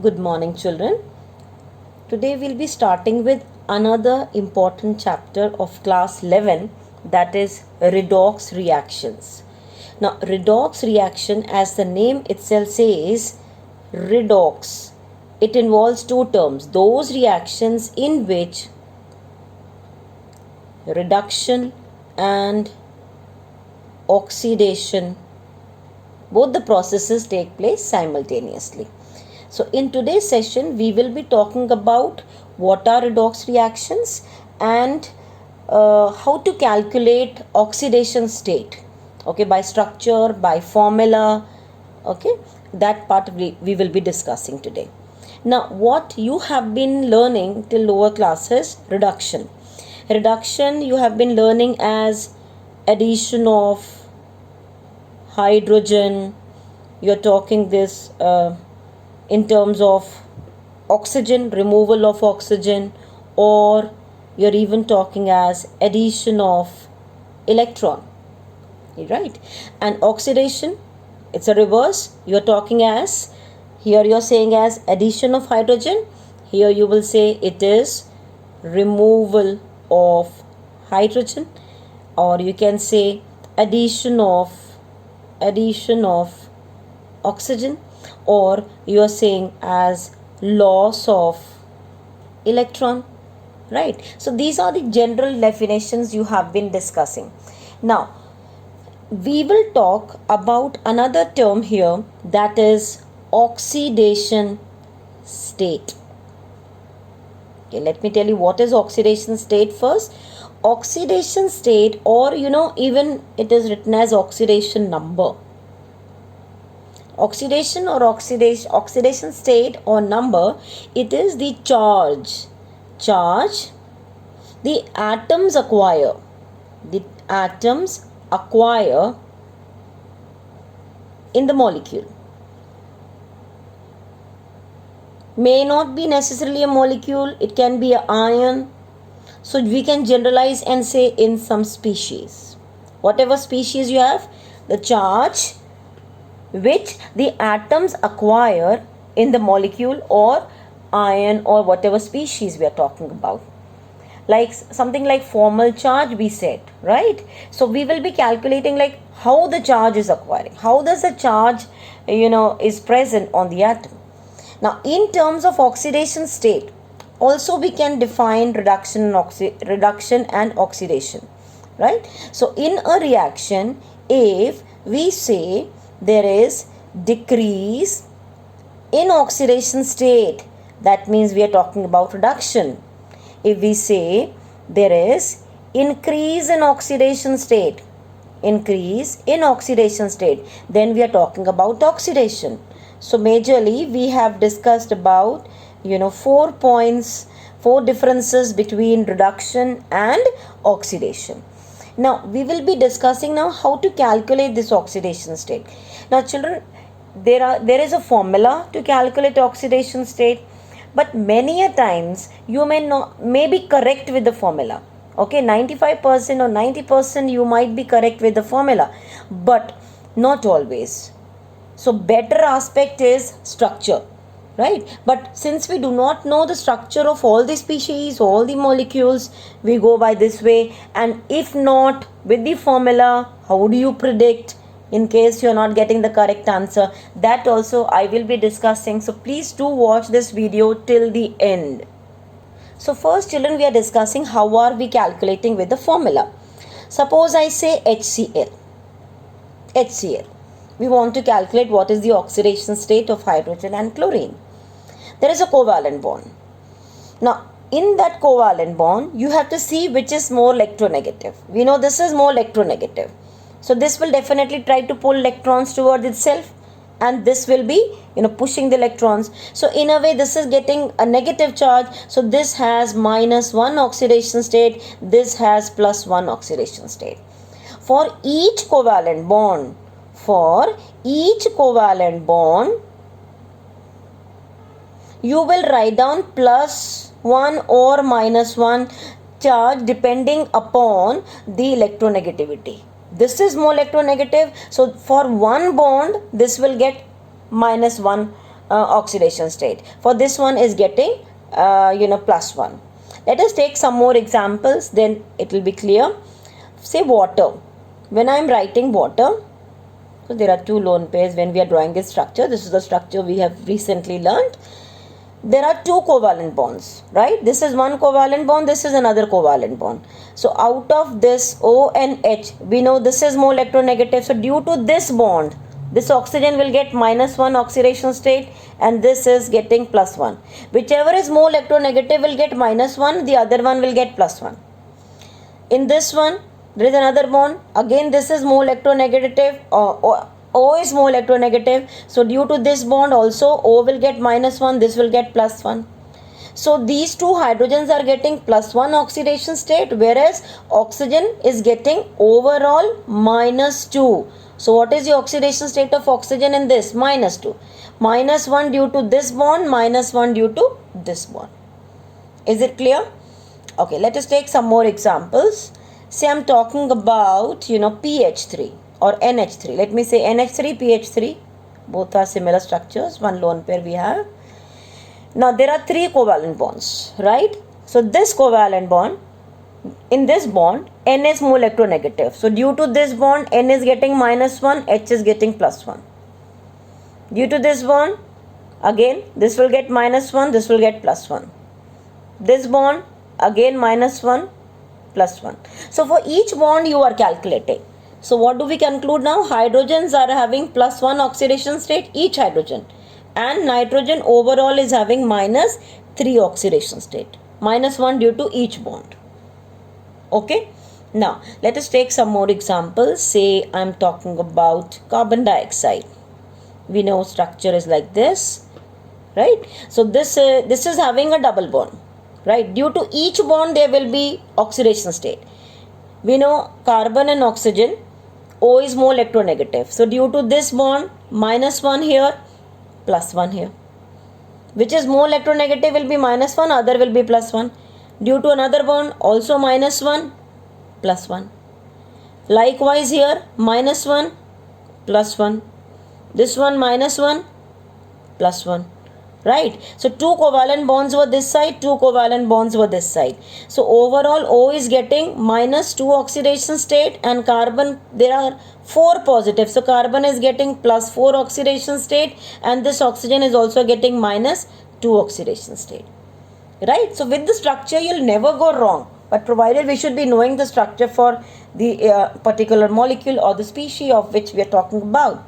Good morning, children. Today we'll be starting with another important chapter of class 11, that is redox reactions. Now, redox reaction, as the name itself says, redox, it involves two terms: those reactions in which reduction and oxidation, both the processes take place simultaneously. So in today's session, we will be talking about what are redox reactions and how to calculate oxidation state. Okay, by structure, by formula. Okay, that part we will be discussing today. Now, what you have been learning till lower classes, reduction. Reduction you have been learning as addition of hydrogen. You're talking this in terms of oxygen, removal of oxygen, or you're even talking as addition of electron, right? And oxidation, it's a reverse. You're talking as, here you're saying as addition of hydrogen, here you will say it is removal of hydrogen, or you can say addition of oxygen, or you are saying as loss of electron, right? So these are the general definitions you have been discussing. Now we will talk about another term here, that is oxidation state. Okay, let me tell you what is oxidation state first. Oxidation state, or even it is written as oxidation number. Oxidation or oxidation state or number, it is the charge the atoms acquire in the molecule. May not be necessarily a molecule, it can be an ion. So we can generalize and say in some species, whatever species you have, the charge which the atoms acquire in the molecule or ion or whatever species we are talking about. Like something like formal charge we said, right? So we will be calculating like how the charge is acquiring, how does the charge is present on the atom. Now in terms of oxidation state, also we can define reduction and oxidation, right? So in a reaction, if we say there is decrease in oxidation state, that means we are talking about reduction. If we say there is increase in oxidation state, then we are talking about oxidation. So majorly we have discussed about 4 points, 4 differences between reduction and oxidation. Now we will be discussing now how to calculate this oxidation state. Now children, there is a formula to calculate oxidation state, but many a times you may be correct with the formula. Okay, 95% or 90% you might be correct with the formula, but not always. So better aspect is structure, right? But since we do not know the structure of all the species, all the molecules, we go by this way. And if not with the formula, how do you predict in case you are not getting the correct answer? That also I will be discussing. So please do watch this video till the end. So first children, we are discussing how are we calculating with the formula. Suppose I say HCl. We want to calculate what is the oxidation state of hydrogen and chlorine. There is a covalent bond. Now, in that covalent bond, you have to see which is more electronegative. We know this is more electronegative. So, this will definitely try to pull electrons towards itself, and this will be, pushing the electrons. So, in a way, this is getting a negative charge. So, this has -1 oxidation state. This has +1 oxidation state. For each covalent bond, you will write down +1 or -1 charge depending upon the electronegativity. This is more electronegative, so for one bond this will get -1 oxidation state. For this one is getting +1. Let us take some more examples, then it will be clear. Say water. When I am writing water, so there are two lone pairs when we are drawing this structure. This is the structure we have recently learnt. There are two covalent bonds, right? This is one covalent bond, this is another covalent bond. So out of this O and H, we know this is more electronegative. So due to this bond, this oxygen will get -1 oxidation state and this is getting +1. Whichever is more electronegative will get -1, the other one will get +1. In this one, there is another bond. Again, this is more electronegative. O is more electronegative. So due to this bond also, O will get -1, this will get +1. So these two hydrogens are getting +1 oxidation state, whereas oxygen is getting overall -2. So what is the oxidation state of oxygen in this? -2. -1 due to this bond, -1 due to this bond. Is it clear? Okay, let us take some more examples. Say I'm talking about, pH3 or NH3. Let me say NH3, pH3. Both are similar structures. One lone pair we have. Now there are three covalent bonds, right? So this covalent bond, in this bond, N is more electronegative. So due to this bond, N is getting -1, H is getting +1. Due to this bond, again, this will get -1, this will get +1. This bond, again -1, +1. So for each bond you are calculating. So what do we conclude now? Hydrogens are having +1 oxidation state, each hydrogen. And nitrogen overall is having -3 oxidation state. -1 due to each bond. Okay. Now let us take some more examples. Say I'm talking about carbon dioxide. We know structure is like this, right? So this is having a double bond, right? Due to each bond there will be oxidation state. We know carbon and oxygen, O is more electronegative. So due to this bond, -1 here, +1 here. Which is more electronegative will be -1, other will be +1. Due to another bond, also -1, +1. Likewise here, -1, +1. This one -1, +1. Right? So two covalent bonds were this side, two covalent bonds were this side. So overall O is getting -2 oxidation state and carbon, there are 4 positives. So carbon is getting +4 oxidation state and this oxygen is also getting -2 oxidation state. Right? So with the structure you'll never go wrong. But provided we should be knowing the structure for the particular molecule or the species of which we are talking about.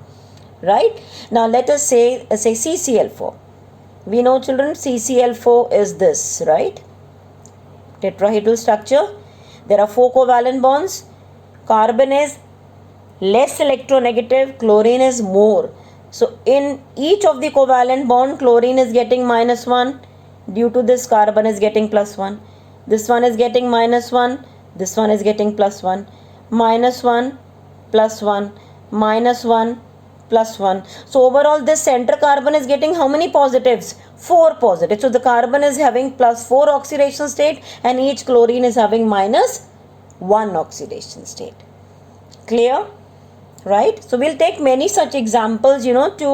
Right? Now let us say CCl4. We know, children, CCl4 is this, right? Tetrahedral structure. There are 4 covalent bonds. Carbon is less electronegative, chlorine is more. So in each of the covalent bond, chlorine is getting -1. Due to this, carbon is getting +1. This one is getting -1. This one is getting +1. -1, +1, -1, +1. So overall this center carbon is getting how many positives? 4 positives. So the carbon is having +4 oxidation state and each chlorine is having -1 oxidation state. Clear? Right? So we'll take many such examples, to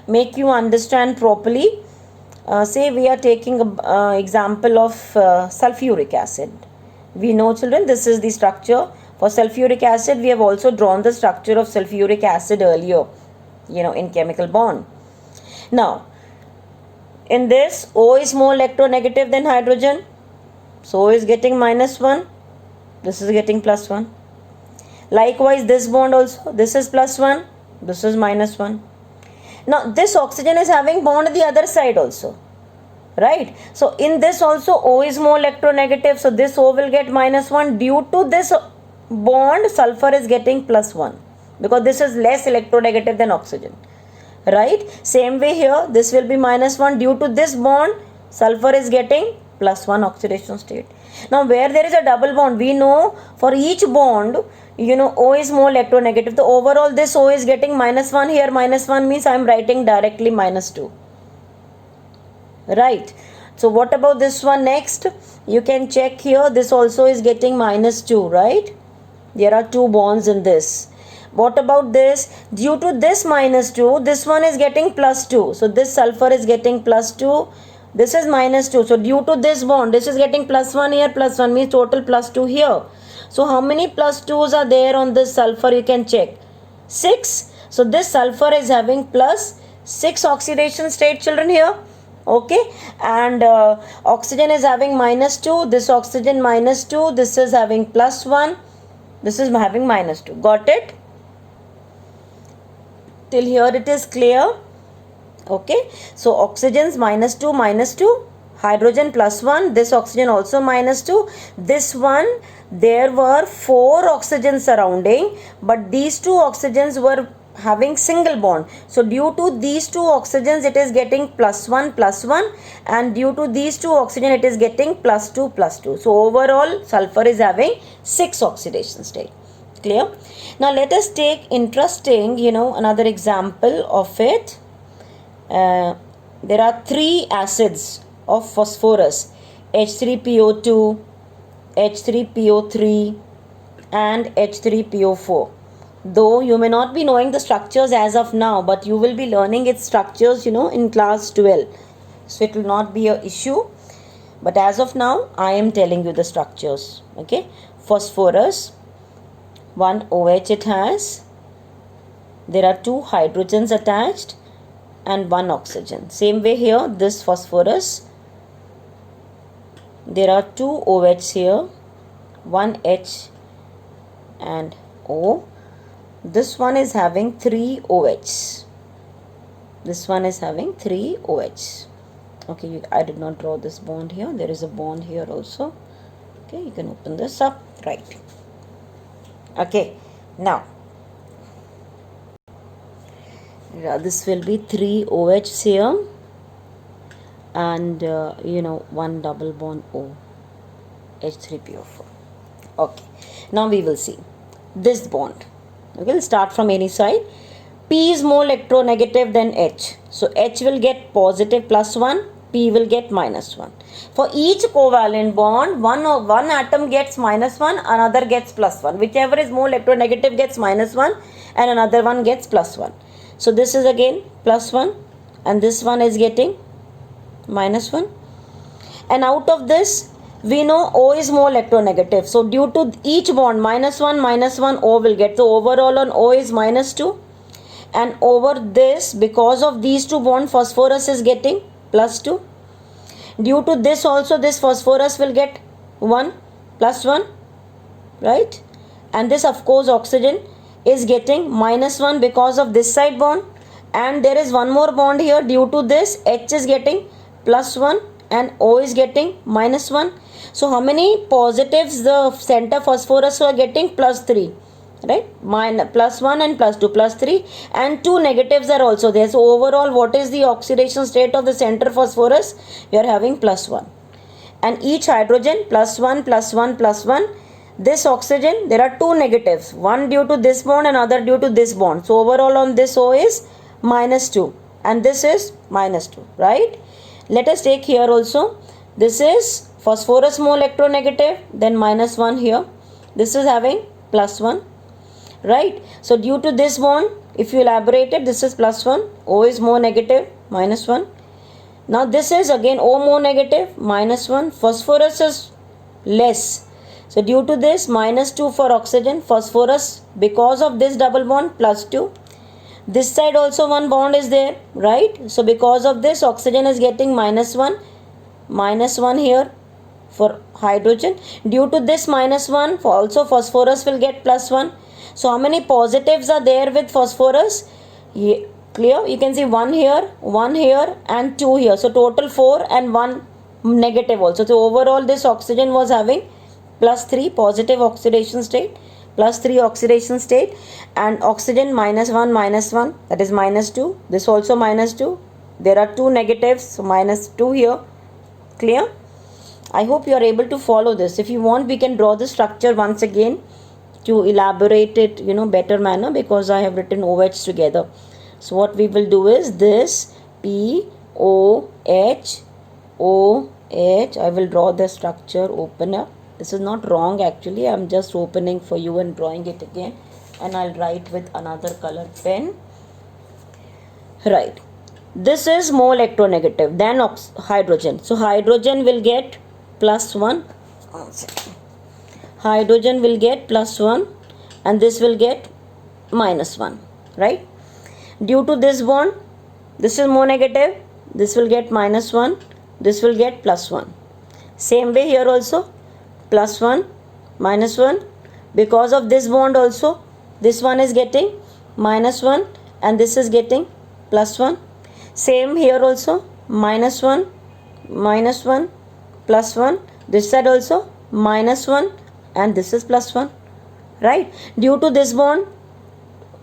make you understand properly. Say we are taking an example of sulfuric acid. We know, children, this is the structure. For sulfuric acid, we have also drawn the structure of sulfuric acid earlier, in chemical bond. Now, in this, O is more electronegative than hydrogen. So O is getting -1. This is getting +1. Likewise, this bond also, this is +1. This is -1. Now, this oxygen is having bond the other side also. Right? So, in this also, O is more electronegative. So, this O will get -1. Due to this bond, sulfur is getting +1. Because this is less electronegative than oxygen. Right? Same way here, this will be -1. Due to this bond, sulfur is getting +1 oxidation state. Now, where there is a double bond, we know for each bond, O is more electronegative. So, overall this O is getting -1 here. -1 means I am writing directly -2. Right? So, what about this one next? You can check here. This also is getting -2, right? There are 2 bonds in this. What about this? Due to this minus 2, this one is getting plus 2. So this sulfur is getting plus 2. This is minus 2. So due to this bond, this is getting plus 1 here, plus 1 means total plus 2 here. So how many plus 2s are there on this sulfur? You can check. 6. So this sulfur is having plus 6 oxidation state, children, here. Okay, and oxygen is having minus 2. This oxygen minus 2. This is having plus 1. This is having minus 2. Got it? Till here it is clear. Okay, so oxygen's minus 2, hydrogen plus 1, this oxygen also minus 2. This one, there were 4 oxygens surrounding, but these 2 oxygens were having single bond. So due to these 2 oxygens it is getting plus 1, and due to these 2 oxygen it is getting plus 2. So overall sulfur is having 6 oxidation state. Clear? Now let us take interesting, another example of it. There are 3 acids of phosphorus, H3PO2, H3PO3 and H3PO4. Though you may not be knowing the structures as of now, but you will be learning its structures, in class 12. So it will not be an issue. But as of now, I am telling you the structures. Okay. Phosphorus, 1 OH it has. There are 2 hydrogens attached and 1 oxygen. Same way here, this phosphorus, there are 2 OHs here, 1 H and O. This one is having 3 OHs. This one is having 3 OHs. Okay, I did not draw this bond here. There is a bond here also. Okay, you can open this up. Right. Okay, now this will be 3 OHs here and 1 double bond O, H3PO4. Okay, now we will see this bond. Okay, we'll start from any side. P is more electronegative than H. So H will get positive plus 1, P will get minus 1. For each covalent bond, one atom gets minus 1, another gets plus 1. Whichever is more electronegative gets minus 1 and another one gets plus 1. So this is again plus 1 and this one is getting minus 1. And out of this, we know O is more electronegative. So due to each bond, minus 1, O will get. So overall on O is minus 2. And over this, because of these 2 bonds, phosphorus is getting plus 2. Due to this also, this phosphorus will get 1 plus 1. Right? And this, of course, oxygen is getting minus 1 because of this side bond. And there is one more bond here. Due to this, H is getting plus 1 and O is getting minus 1. So how many positives the center phosphorus were getting? Plus 3. Right? Plus 1 and plus 2, plus 3. And 2 negatives are also there. So overall, what is the oxidation state of the center phosphorus? You are having plus 1. And each hydrogen plus 1, plus 1, plus 1. This oxygen, there are 2 negatives. One due to this bond and other due to this bond. So overall on this O is minus 2. And this is minus 2. Right? Let us take here also. This is phosphorus more electronegative, then minus 1 here. This is having plus 1. Right? So due to this bond, if you elaborate it, this is plus 1. O is more negative, minus 1. Now this is again O more negative, minus 1. Phosphorus is less. So due to this, minus 2 for oxygen. Phosphorus, because of this double bond, plus 2. This side also one bond is there, right? So because of this, oxygen is getting minus 1. Minus 1 here for hydrogen. Due to this minus 1, also phosphorus will get plus 1. So how many positives are there with phosphorus? Clear? You can see 1 here and 2 here. So total 4 and 1 negative also. So overall this oxygen was having plus 3 positive oxidation state, plus 3 oxidation state, and oxygen minus 1, that is minus 2. This also minus 2. There are 2 negatives, so minus 2 here. Clear? I hope you are able to follow this. If you want, we can draw the structure once again to elaborate it, better manner, because I have written OH together. So what we will do is this P, O, H, O, H. I will draw the structure, open up. This is not wrong actually. I am just opening for you and drawing it again and I'll write with another colored pen. Right. This is more electronegative than hydrogen. So hydrogen will get +1. Hydrogen will get +1 and this will get -1. Right? Due to this bond, this is more negative. This will get -1. This will get +1. Same way here also, +1, -1. Because of this bond also, this one is getting -1 and this is getting +1. Same here also, -1, -1, +1. This side also -1 and this is +1. Right? Due to this bond,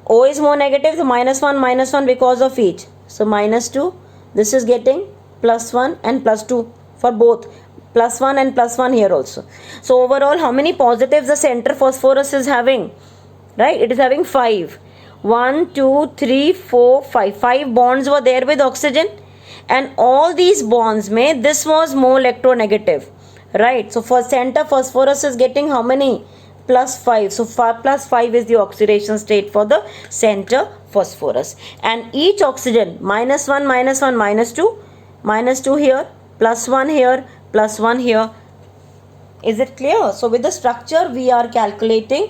O is more negative, so -1, -1 because of each. So -2, this is getting +1 and +2 for both. +1 and +1 here also. So overall, how many positives the center phosphorus is having? Right? It is having 5. 1, 2, 3, 4, 5. 5 bonds were there with oxygen, and all these bonds this was more electronegative. Right? So for center phosphorus is getting how many? +5. So +5 is the oxidation state for the center phosphorus. And each oxygen, -1, -1, -2, -2 here, +1 here, +1 here. Is it clear? So with the structure we are calculating,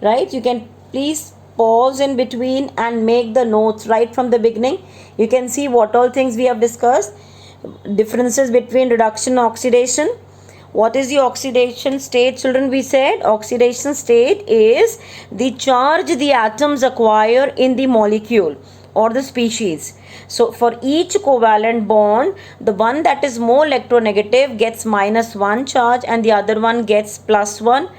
right? You can please pause in between and make the notes right from the beginning. You can see what all things we have discussed. Differences between reduction and oxidation. What is the oxidation state, children? We said oxidation state is the charge the atoms acquire in the molecule or the species. So for each covalent bond, the one that is more electronegative gets -1 charge and the other one gets +1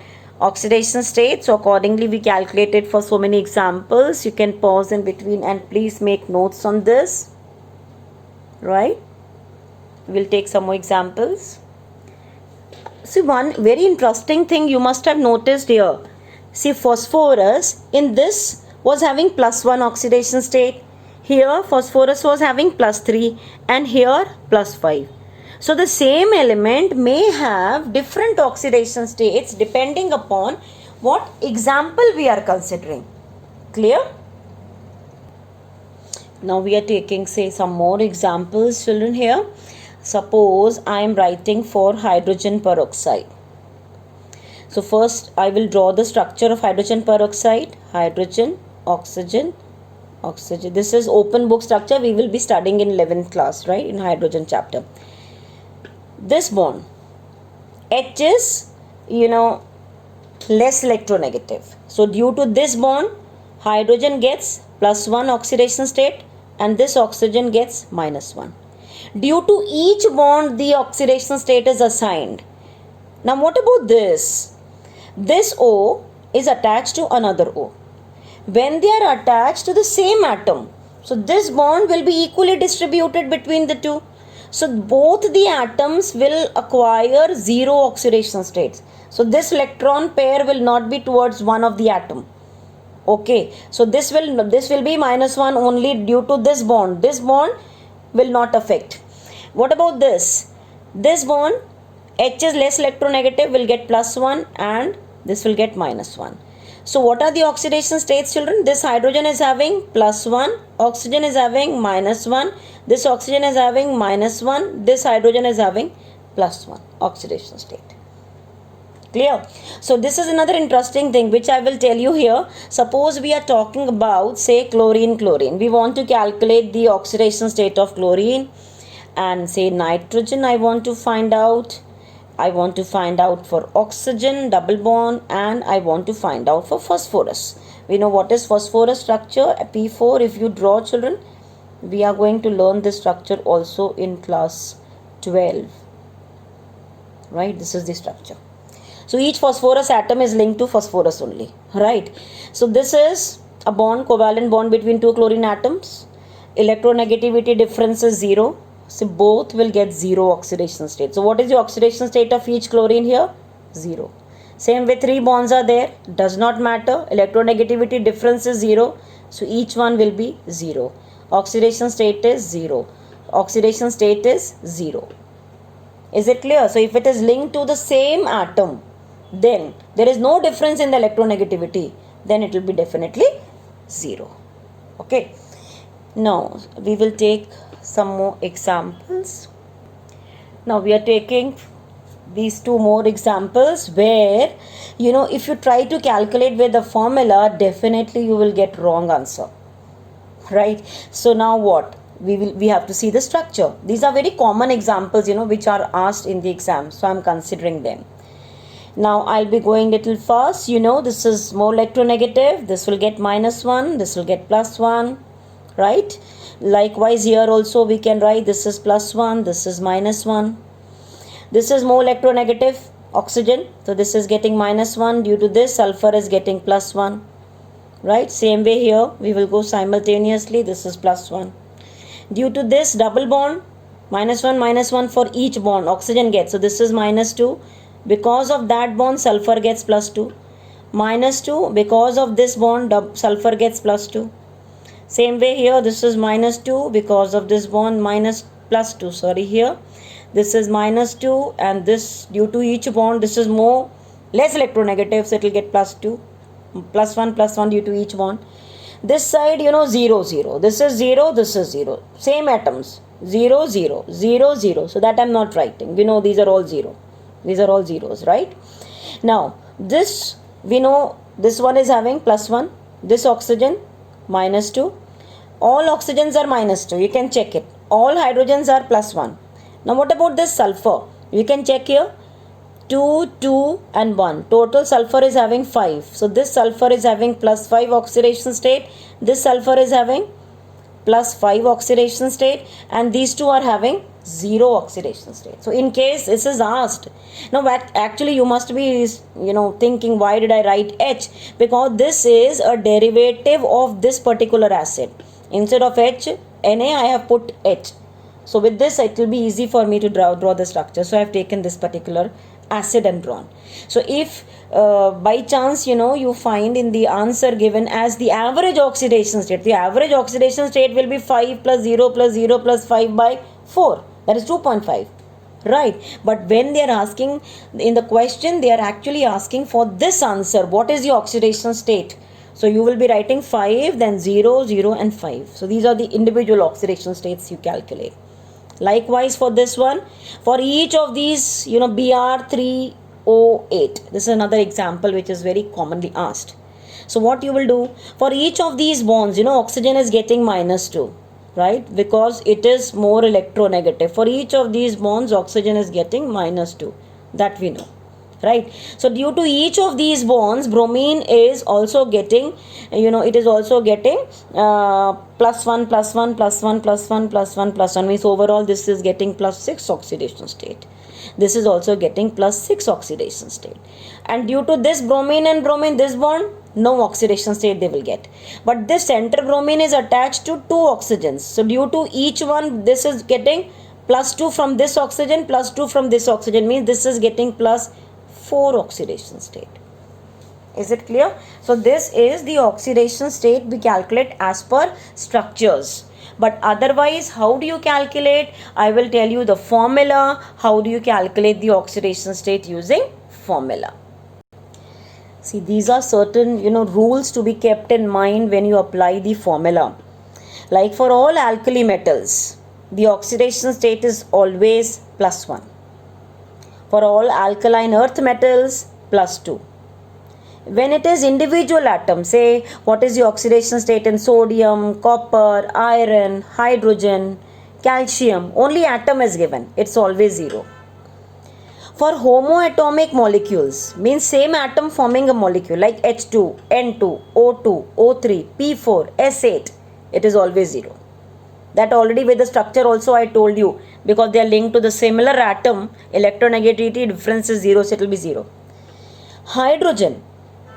oxidation state. So accordingly we calculated for so many examples. You can pause in between and please make notes on this. Right? We'll take some more examples. See, one very interesting thing you must have noticed here. See, phosphorus in this was having +1 oxidation state. Here phosphorus was having +3 and here +5. So the same element may have different oxidation states depending upon what example we are considering. Clear? Now we are taking, say, some more examples, children, here. Suppose I am writing for hydrogen peroxide. So first I will draw the structure of hydrogen peroxide. Hydrogen, oxygen, oxygen. This is open book structure. We will be studying in 11th class, right, in hydrogen chapter. This bond, H is, less electronegative. So due to this bond, hydrogen gets +1 oxidation state and this oxygen gets -1. Due to each bond, the oxidation state is assigned. Now what about this? This O is attached to another O. When they are attached to the same atom, so this bond will be equally distributed between the two. So both the atoms will acquire 0 oxidation states. So this electron pair will not be towards one of the atom. Okay, so this will be -1 only due to this bond. This bond will not affect. What about this? This bond, H is less electronegative, will get +1 and this will get -1. So what are the oxidation states, children? This hydrogen is having +1, oxygen is having -1, this oxygen is having -1, this hydrogen is having +1 oxidation state. Clear? So this is another interesting thing which I will tell you here. Suppose we are talking about, say, chlorine. We want to calculate the oxidation state of chlorine, and say nitrogen I want to find out. I want to find out for oxygen, double bond, and I want to find out for phosphorus. We know what is phosphorus structure, P4. If you draw, children, we are going to learn this structure also in class 12. Right? This is the structure. So each phosphorus atom is linked to phosphorus only. Right? So this is a bond, covalent bond between two chlorine atoms. Electronegativity difference is 0. So both will get 0 oxidation state. So what is the oxidation state of each chlorine here? 0. Same way 3 bonds are there. Does not matter. Electronegativity difference is 0. So each one will be 0. Oxidation state is 0. Oxidation state is 0. Is it clear? So if it is linked to the same atom, then there is no difference in the electronegativity. then it will be definitely 0. Okay. Now we will take some more examples. Now we are taking these two more examples where, if you try to calculate with the formula, definitely you will get wrong answer. Right? So now what? We have to see the structure. These are very common examples, which are asked in the exam. So I'm considering them. Now I'll be going little fast. This is more electronegative. This will get -1. This will get +1. Right? Likewise here also we can write this is +1. This is -1. This is more electronegative, oxygen. So this is getting -1. Due to this, sulfur is getting +1. Right? Same way here. We will go simultaneously. This is +1. Due to this double bond, -1, -1 for each bond, oxygen gets. So this is -2. Because of that bond, sulfur gets +2. -2, because of this bond, sulfur gets +2. Same way here, this is -2, because of this bond, +2, sorry, here. This is -2, and this, due to each bond, this is less electronegative, so it will get +2. +1 due to each bond. This side, 0, 0. This is 0, this is 0. Same atoms. 0, 0, 0, 0. So that I'm not writing. We know these are all 0. These are all zeros, right? Now, this, we know this one is having +1. This oxygen, -2. All oxygens are -2. You can check it. All hydrogens are +1. Now, what about this sulfur? You can check here. 2, 2 and 1. Total sulfur is having 5. So this sulfur is having +5 oxidation state. This sulfur is having +5 oxidation state. And these two are having 0 oxidation state. So in case this is asked. Now actually you must be thinking, why did I write H? Because this is a derivative of this particular acid. Instead of H, Na, I have put H. So with this it will be easy for me to draw the structure. So I have taken this particular acid and drawn. So if by chance you find in the answer given as the average oxidation state, the average oxidation state will be 5 + 0 + 0 + 5 by 4. That is 2.5. Right? But when they are asking in the question, they are actually asking for this answer. What is the oxidation state? So you will be writing 5, then 0, 0 and 5. So these are the individual oxidation states you calculate. Likewise for this one, for each of these, Br3O8. This is another example which is very commonly asked. So what you will do, for each of these bonds, oxygen is getting -2, right? Because it is more electronegative. For each of these bonds, oxygen is getting -2. That we know. Right? So due to each of these bonds, bromine is also getting, it is also getting +1, +1, +1, +1, +1, +1. Means overall this is getting +6 oxidation state. This is also getting +6 oxidation state. And due to this bromine and bromine, this bond, no oxidation state they will get. But this center bromine is attached to 2 oxygens. So due to each one, this is getting +2 from this oxygen, +2 from this oxygen. Means this is getting +4 oxidation state. Is it clear? So this is the oxidation state we calculate as per structures. But otherwise, how do you calculate? I will tell you the formula. How do you calculate the oxidation state using formula? See, these are certain rules to be kept in mind when you apply the formula. Like for all alkali metals, the oxidation state is always +1. For all alkaline earth metals, +2. When it is individual atoms, say what is the oxidation state in sodium, copper, iron, hydrogen, calcium, only atom is given. It's always 0. For homoatomic molecules, means same atom forming a molecule like H2, N2, O2, O3, P4, S8, it is always 0. That already with the structure also I told you, because they are linked to the similar atom, electronegativity difference is 0, so it will be 0. Hydrogen,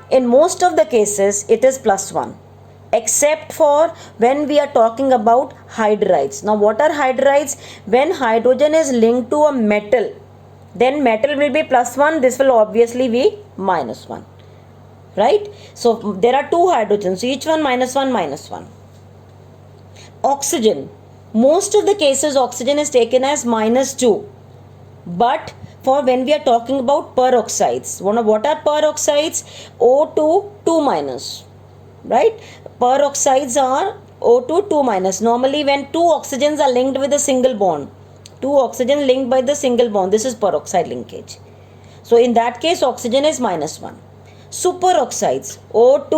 in most of the cases it is +1, except for when we are talking about hydrides. Now what are hydrides? When hydrogen is linked to a metal, then metal will be +1, this will obviously be -1. Right? So there are 2 hydrogens, each one -1, -1. Oxygen, most of the cases oxygen is taken as -2, but for when we are talking about peroxides. What are peroxides? O2 2 minus, right? Peroxides are O2 2 minus. Normally when two oxygens are linked with a single bond, two oxygen linked by the single bond, this is peroxide linkage. So in that case oxygen is -1. Superoxides, O2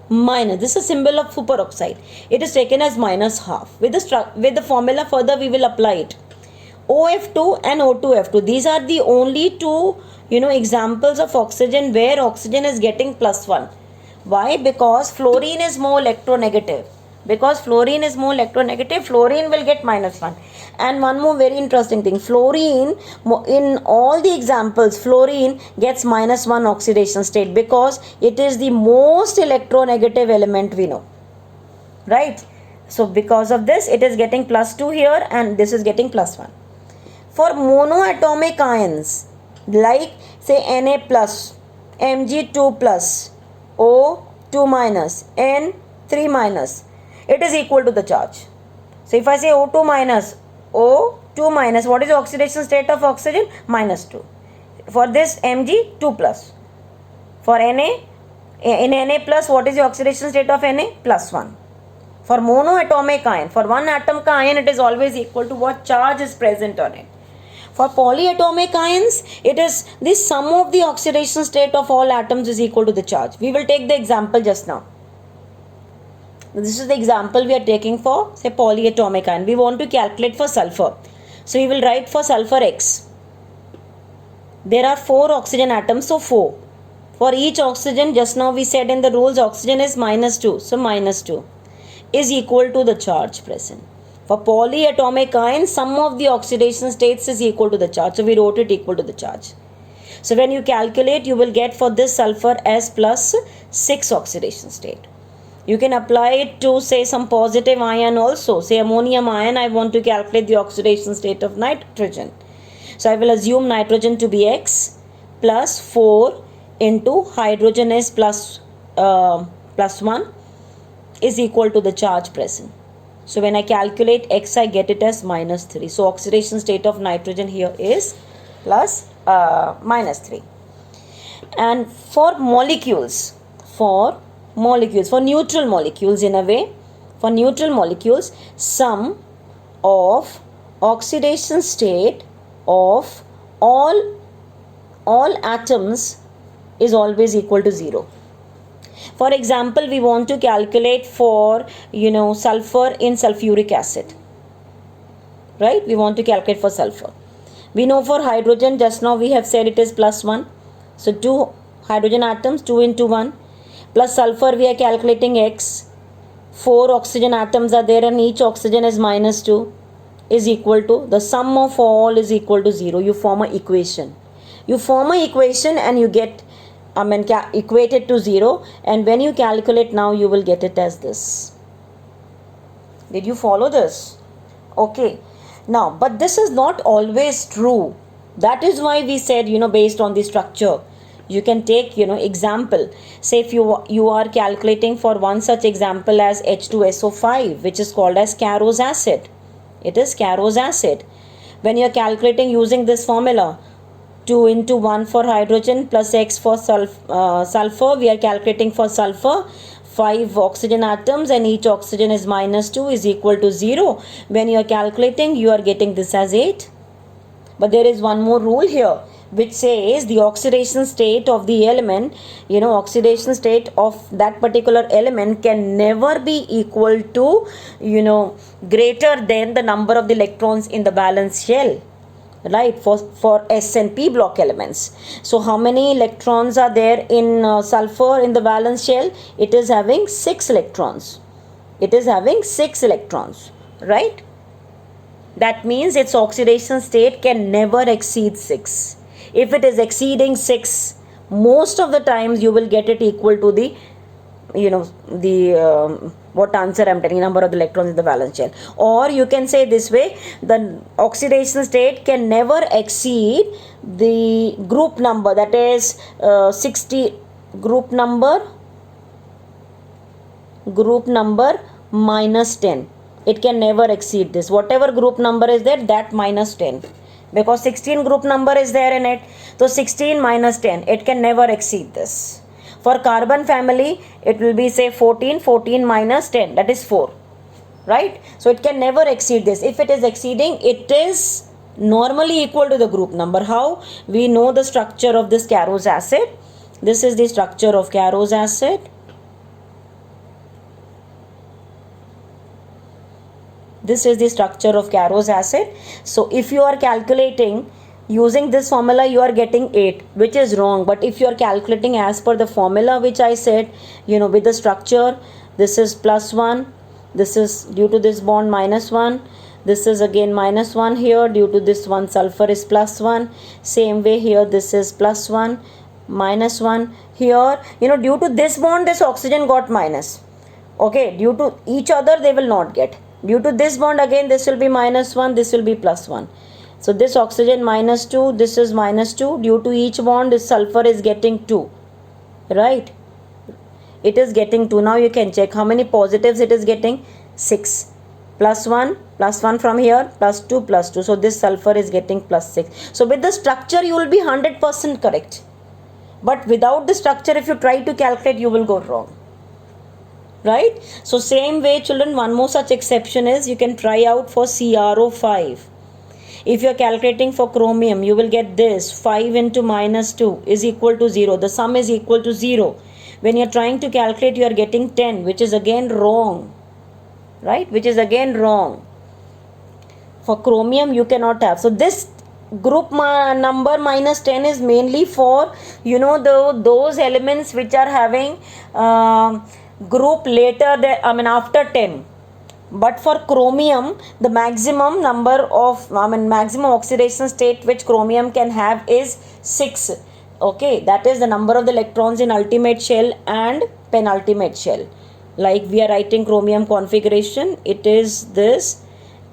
minus, this is a symbol of superoxide. It is taken as -half. With the formula further we will apply it. OF2 and O2F2, these are the only two examples of oxygen where oxygen is getting +1. Why? Because fluorine is more electronegative. Fluorine will get -1. And one more very interesting thing, fluorine, in all the examples, fluorine gets -1 oxidation state because it is the most electronegative element we know, right? So because of this, it is getting +2 here and this is getting +1. For monoatomic ions, like say Na plus, Mg2 plus, O2 minus, N3 minus, it is equal to the charge. So if I say O2 minus, O2 minus, what is the oxidation state of oxygen? -2. For this Mg2 plus. For Na, in Na plus, what is the oxidation state of Na? +1. For monoatomic ion, for one atom ka ion, it is always equal to what charge is present on it. For polyatomic ions, it is the sum of the oxidation state of all atoms is equal to the charge. We will take the example just now. This is the example we are taking for, say, polyatomic ion. We want to calculate for sulfur. So we will write for sulfur X. There are 4 oxygen atoms, so 4. For each oxygen, just now we said in the rules, oxygen is -2. So -2 is equal to the charge present. For polyatomic ion, sum of the oxidation states is equal to the charge. So we wrote it equal to the charge. So when you calculate, you will get for this sulfur S plus 6 oxidation state. You can apply it to say some positive ion also. Say ammonium ion, I want to calculate the oxidation state of nitrogen. So I will assume nitrogen to be X plus 4 into hydrogen is plus 1 is equal to the charge present. So when I calculate X, I get it as -3. So oxidation state of nitrogen here is -3. And for molecules, for neutral molecules in a way, for neutral molecules, sum of oxidation state of all atoms is always equal to 0. For example, we want to calculate for sulfur in sulfuric acid, right? We want to calculate for sulfur. We know for hydrogen, just now we have said it is +1. So 2 hydrogen atoms, 2 into 1. Plus sulfur, we are calculating X. 4 oxygen atoms are there and each oxygen is -2 is equal to, the sum of all is equal to 0. You form an equation. And you get, equate it to 0, and when you calculate now, you will get it as this. Did you follow this? Okay. Now, but this is not always true. That is why we said, based on the structure, you can take, example. Say if you are calculating for one such example as H2SO5, which is called as Carrot's acid. It is Carrot's acid. When you are calculating using this formula, 2 into 1 for hydrogen plus X for sulfur, we are calculating for sulfur, 5 oxygen atoms and each oxygen is -2 is equal to 0. When you are calculating, you are getting this as 8. But there is one more rule here, which says the oxidation state of the element, oxidation state of that particular element can never be equal to, greater than the number of the electrons in the valence shell, right? For S and P block elements. So how many electrons are there in sulfur in the valence shell? It is having 6 electrons. Right? That means its oxidation state can never exceed 6. If it is exceeding 6, most of the times you will get it equal to the, what answer I am telling, number of the electrons in the valence shell. Or you can say this way, the oxidation state can never exceed the group number, that is 60, group number -10. It can never exceed this. Whatever group number is there, that -10. because 16 group number is there in it. So 16 minus 10, it can never exceed this. For carbon family, it will be say 14, 14 minus 10, that is 4, right? So it can never exceed this. If it is exceeding, it is normally equal to the group number. How? We know the structure of this Carros acid. This is the structure of Carros acid. This is the structure of Carros acid. So if you are calculating using this formula, you are getting 8, which is wrong. But if you are calculating as per the formula which I said, with the structure, this is plus 1, this is due to this bond minus 1, this is again minus 1 here, due to this one sulfur is plus 1, same way here this is plus 1, minus 1 here, due to this bond this oxygen got minus, okay, due to each other they will not get. Due to this bond again this will be minus 1, this will be plus 1. So this oxygen minus 2, this is minus 2. Due to each bond this sulfur is getting 2, right? It is getting 2. Now you can check how many positives it is getting. 6. Plus 1 from here, plus 2, plus 2. So this sulfur is getting plus 6. So with the structure you will be 100% correct. But without the structure, if you try to calculate, you will go wrong. Right? So same way children, one more such exception is you can try out for CrO5. If you are calculating for chromium, you will get this 5 into minus 2 is equal to 0. The sum is equal to 0. When you are trying to calculate, you are getting 10, which is again wrong. Right? Which is again wrong. For chromium, you cannot have. So this group number minus 10 is mainly for, those elements which are having group later, after 10. But for chromium, the maximum number of, maximum oxidation state which chromium can have is 6. Okay, that is the number of the electrons in ultimate shell and penultimate shell. Like we are writing chromium configuration, it is this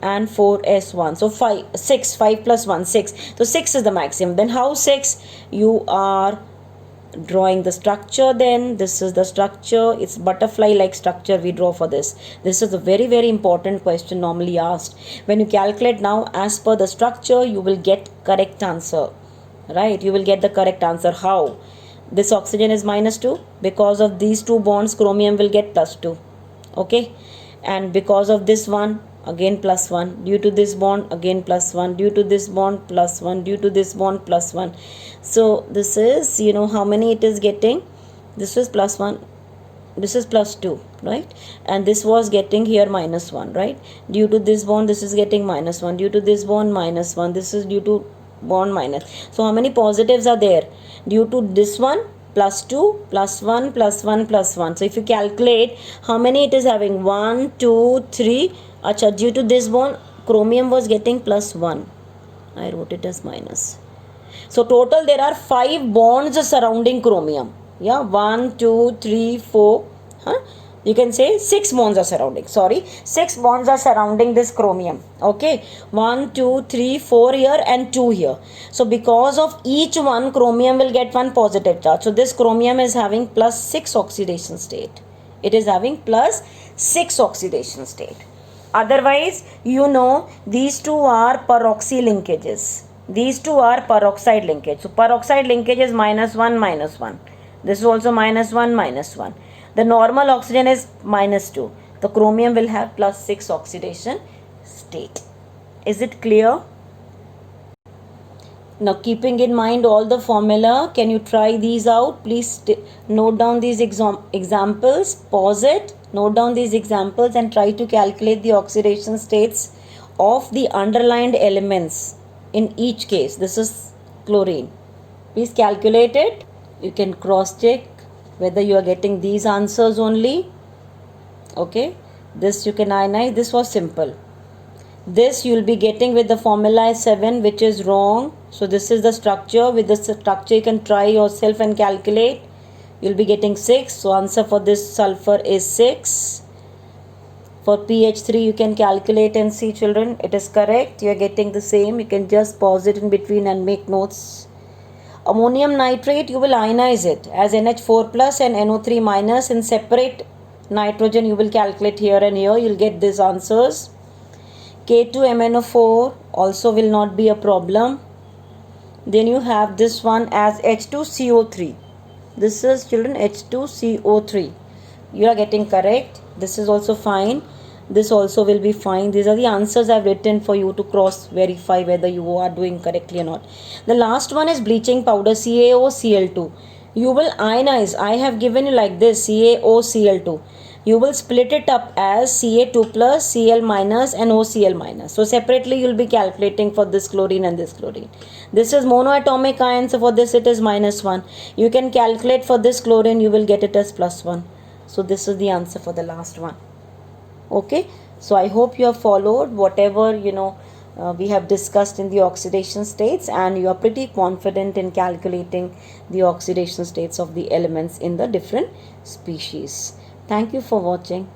and 4s1. So 5 plus 1, 6. So 6 is the maximum. Then how 6? You are drawing the structure. Then this is the structure. It's butterfly like structure we draw for this. This is a very, very important question normally asked. When you calculate now as per the structure, you will get correct answer. Right? You will get the correct answer. How? This oxygen is minus 2. Because of these two bonds, chromium will get plus 2. Okay? And because of this one, again plus 1. Due to this bond, again plus 1. Due to this bond, plus 1. Due to this bond, plus 1. So this is, how many it is getting? This is plus 1. This is plus 2, right? And this was getting here minus 1, right? Due to this bond, this is getting minus 1. Due to this bond, minus 1. This is due to bond minus. So how many positives are there? Due to this one, plus 2, plus 1, plus 1, plus 1. So if you calculate how many it is having, 1, 2, 3. Acha, due to this bond, chromium was getting plus 1. I wrote it as minus. So total there are 5 bonds surrounding chromium. Yeah, 1, 2, 3, 4. You can say 6 bonds are surrounding. 6 bonds are surrounding this chromium. Okay, 1, 2, 3, 4 here and 2 here. So because of each one, chromium will get one positive charge. So this chromium is having plus 6 oxidation state. It is having plus 6 oxidation state. Otherwise, these two are peroxy linkages. These two are peroxide linkage. So peroxide linkage is minus 1, minus 1. This is also minus 1, minus 1. The normal oxygen is minus 2. The chromium will have plus 6 oxidation state. Is it clear? Now keeping in mind all the formula, can you try these out? Please note down these examples, pause it, note down these examples and try to calculate the oxidation states of the underlined elements in each case. This is chlorine. Please calculate it. You can cross check whether you are getting these answers only. Okay, this you can ionize. This was simple. This you will be getting with the formula 7, which is wrong. So this is the structure. With the structure you can try yourself and calculate. You will be getting 6. So answer for this sulfur is 6. For pH3 you can calculate and see children. It is correct. You are getting the same. You can just pause it in between and make notes. Ammonium nitrate, you will ionize it as NH4 plus and NO3 minus in separate nitrogen. You will calculate here and here. You will get these answers. K2MnO4 also will not be a problem. Then you have this one as H2CO3. This is, children, H2CO3. You are getting correct. This is also fine. This also will be fine. These are the answers I've written for you to cross verify whether you are doing correctly or not. The last one is bleaching powder, CaOCl2. You will ionize. I have given you like this, CaOCl2. You will split it up as Ca2 plus, Cl minus and OCl minus. So separately you will be calculating for this chlorine and this chlorine. This is monoatomic ion, so for this it is -1. You can calculate for this chlorine, you will get it as +1. So this is the answer for the last one. Okay, so I hope you have followed whatever we have discussed in the oxidation states, and you are pretty confident in calculating the oxidation states of the elements in the different species. Thank you for watching.